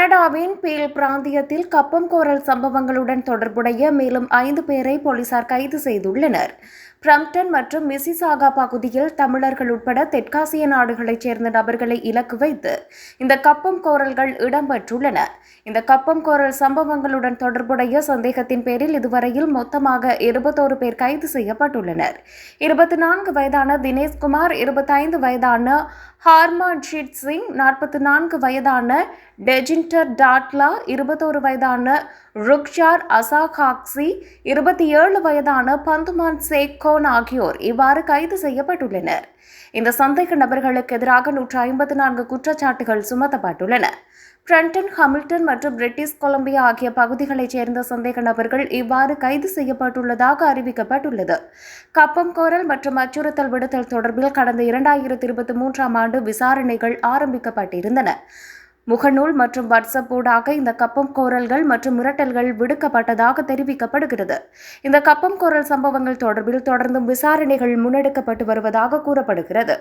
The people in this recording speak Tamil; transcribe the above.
கனடாவின் பீல் பிராந்தியத்தில் கப்பம் கோரல் சம்பவங்களுடன் தொடர்புடைய மேலும் 5 பேரை போலீசார் கைது செய்துள்ளனர். பிரம்ப்டன் மற்றும் மிசிசாகா பகுதியில் தமிழர்கள் உட்பட தெற்காசிய நாடுகளைச் சேர்ந்த நபர்களை இலக்கு வைத்து இந்த கப்பம் கோரல்கள் இடம்பெற்றுள்ளன. இந்த கப்பம் கோரல் சம்பவங்களுடன் தொடர்புடைய சந்தேகத்தின் பேரில் இதுவரையில் மொத்தமாக 21 பேர் கைது செய்யப்பட்டுள்ளனர். 24 வயதான தினேஷ்குமார், 25 வயதான ஹார்மன்ஜித் சிங், 44 வயதான டெஜிண்டர் டாட்லா, 21 வயதான ருக்ஜார் அசாகாக்சி, 27 வயதான பந்துமான் சேக்கோன் ஆகியோர் இவ்வாறு கைது செய்யப்பட்டுள்ளனர். இந்த சந்தேக நபர்களுக்கு எதிராக 154 குற்றச்சாட்டுகள் சுமத்தப்பட்டுள்ளன. பிரம்ப்டன், ஹாமில்டன் மற்றும் பிரிட்டிஷ் கொலம்பியா ஆகிய பகுதிகளைச் சேர்ந்த சந்தேக நபர்கள் இவ்வாறு கைது செய்யப்பட்டுள்ளதாக அறிவிக்கப்பட்டுள்ளது. கப்பம் கோரல் மற்றும் அச்சுறுத்தல் விடுத்தல் தொடர்பில் கடந்த 2023ஆம் ஆண்டு விசாரணைகள் ஆரம்பிக்கப்பட்டிருந்தன. முகநூல் மற்றும் வாட்ஸ்அப் ஊடாக இந்த கப்பம் கோரல்கள் மற்றும் மிரட்டல்கள் விடுக்கப்பட்டதாக தெரிவிக்கப்படுகிறது. இந்த கப்பம் கோரல் சம்பவங்கள் தொடர்பில் தொடர்ந்தும் விசாரணைகள் முன்னெடுக்கப்பட்டு வருவதாக கூறப்படுகிறது.